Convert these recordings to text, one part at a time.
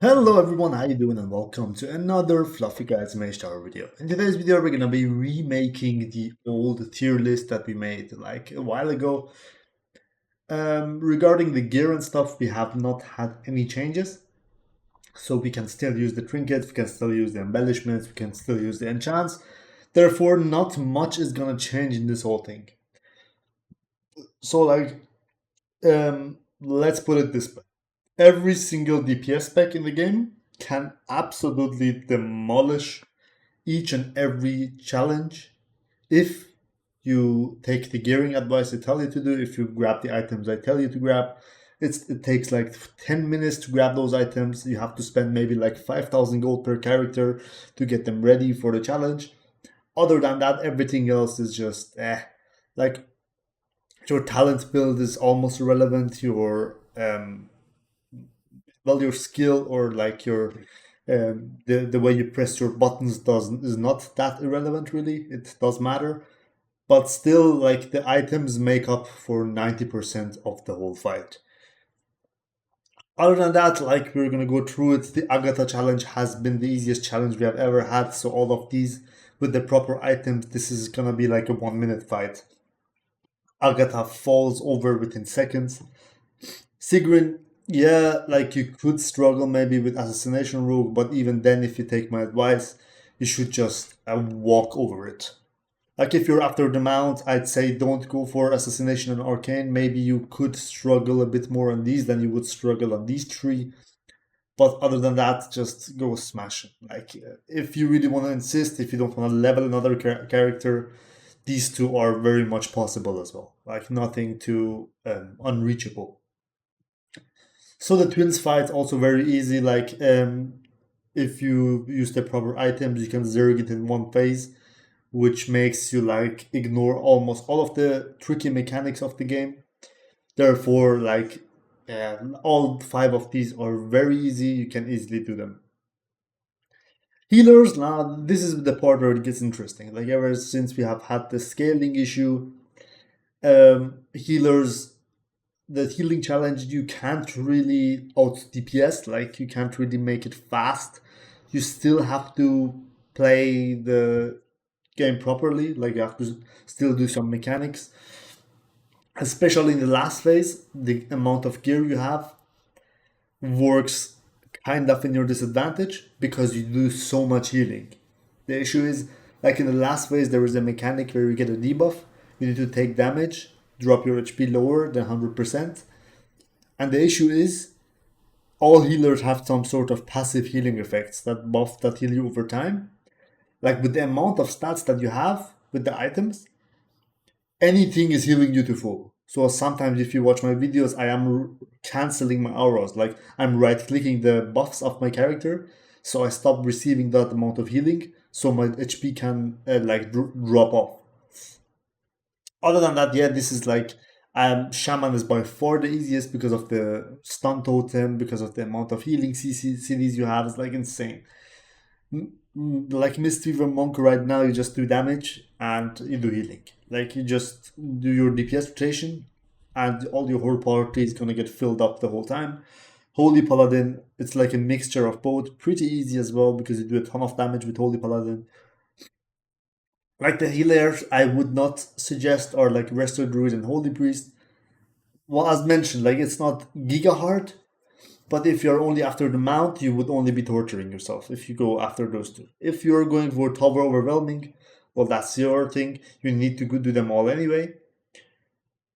Hello everyone, how you doing and welcome to another Fluffy Guys Magetower video. In today's video we're gonna be remaking the old tier list that we made like a while ago. Regarding the gear and stuff, we have not had any changes. So we can still use the trinkets, we can still use the embellishments, we can still use the enchants. Therefore, not much is gonna change in this whole thing. So let's put it this way. Every single DPS spec in the game can absolutely demolish each and every challenge if you take the gearing advice I tell you to do, if you grab the items I tell you to grab. It takes like 10 minutes to grab those items. You have to spend maybe like 5,000 gold per character to get them ready for the challenge. Other than that, everything else is just like your talent build is almost irrelevant. Your skill or like your the way you press your buttons is not that irrelevant really. It does matter, but still like the items make up for 90% of the whole fight. Other than that, like we're gonna go through it, the Agatha challenge has been the easiest challenge we have ever had. So all of these with the proper items, this is gonna be like a 1 minute fight. Agatha falls over within seconds. Sigrin, yeah, like you could struggle maybe with Assassination Rogue, but even then, if you take my advice, you should just walk over it. Like if you're after the mount, I'd say don't go for Assassination and Arcane. Maybe you could struggle a bit more on these than you would struggle on these three. But other than that, just go smash it. Like if you really want to insist, if you don't want to level another character, these two are very much possible as well. Like nothing too unreachable. So the twins fight also very easy. Like if you use the proper items, you can zerg it in one phase, which makes you like ignore almost all of the tricky mechanics of the game. Therefore, like all five of these are very easy. You can easily do them. Healers, now this is the part where it gets interesting. Like ever since we have had the scaling issue, healers, the healing challenge, you can't really out DPS, like you can't really make it fast. You still have to play the game properly, like you have to still do some mechanics. Especially in the last phase, the amount of gear you have works kind of in your disadvantage because you do so much healing. The issue is, like in the last phase, there is a mechanic where you get a debuff. You need to take damage, drop your HP lower than 100%. And the issue is, all healers have some sort of passive healing effects that buff that heal you over time. Like with the amount of stats that you have with the items, anything is healing you to full. So sometimes if you watch my videos, I am canceling my auras. Like I'm right clicking the buffs of my character, so I stop receiving that amount of healing, so my HP can drop off. Other than that, yeah, this is like Shaman is by far the easiest because of the stun totem, because of the amount of healing CDs you have. It's like insane. Like Mistweaver Monk right now, you just do damage and you do healing. Like you just do your DPS rotation and all your whole party is gonna get filled up the whole time. Holy Paladin, it's like a mixture of both. Pretty easy as well because you do a ton of damage with Holy Paladin. Like the healers, I would not suggest are like Resto Druid and Holy Priest. Well, as mentioned, like it's not giga hard, but if you're only after the mount, you would only be torturing yourself if you go after those two. If you're going for Tower Overwhelming, well, that's your thing. You need to do them all anyway.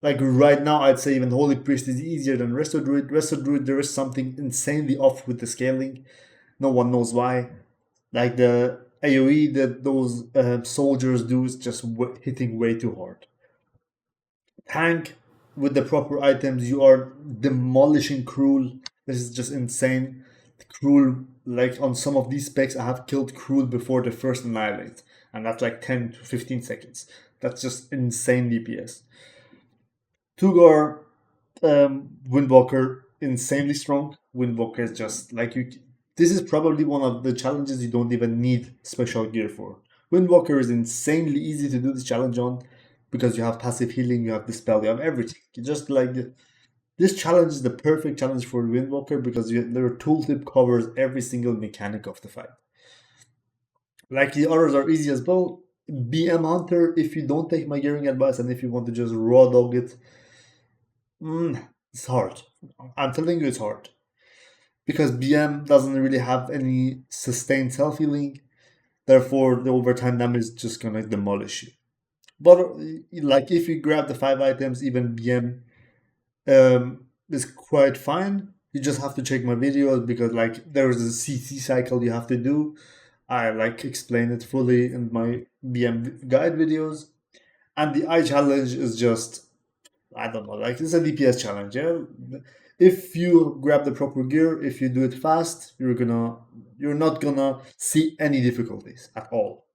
Like right now, I'd say even Holy Priest is easier than Resto Druid. Resto Druid, there is something insanely off with the scaling. No one knows why. Like the AoE that those soldiers do is just hitting way too hard. Tank, with the proper items, you are demolishing Cruel. This is just insane. Cruel, like on some of these specs, I have killed Cruel before the first Annihilate, and that's like 10 to 15 seconds. That's just insane DPS. Tugar, Windwalker, insanely strong. Windwalker is just like you. This is probably one of the challenges you don't even need special gear for. Windwalker is insanely easy to do this challenge on because you have passive healing, you have dispel, you have everything. You just like This challenge is the perfect challenge for Windwalker because their tooltip covers every single mechanic of the fight. Like the others are easy as well. BM Hunter, if you don't take my gearing advice and if you want to just raw dog it, it's hard. I'm telling you, it's hard. Because BM doesn't really have any sustained self healing, therefore, the overtime damage is just gonna demolish you. But like if you grab the 5 items, even BM is quite fine. You just have to check my videos because like there is a CC cycle you have to do. I like explain it fully in my BM guide videos. And the eye challenge is just, I don't know, like it's a DPS challenge, yeah. If you grab the proper gear, if you do it fast, you're not gonna see any difficulties at all.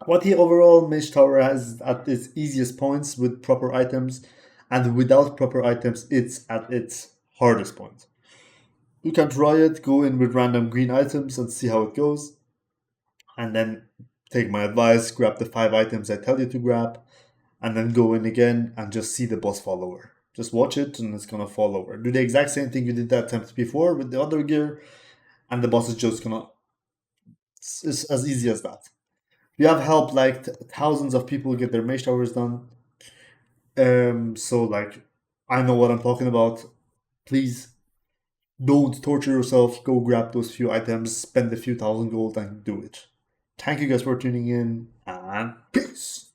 What the overall Mage Tower has at its easiest points with proper items, and without proper items, it's at its hardest point. You can try it, go in with random green items and see how it goes, and then take my advice, grab the 5 items I tell you to grab, and then go in again and just see the boss fall over. Just watch it and it's gonna fall over. Do the exact same thing you did that attempt before with the other gear, and the boss is just gonna. It's as easy as that. We have helped like thousands of people get their mage towers done. So like, I know what I'm talking about. Please don't torture yourself. Go grab those few items, spend a few thousand gold, and do it. Thank you guys for tuning in, and peace.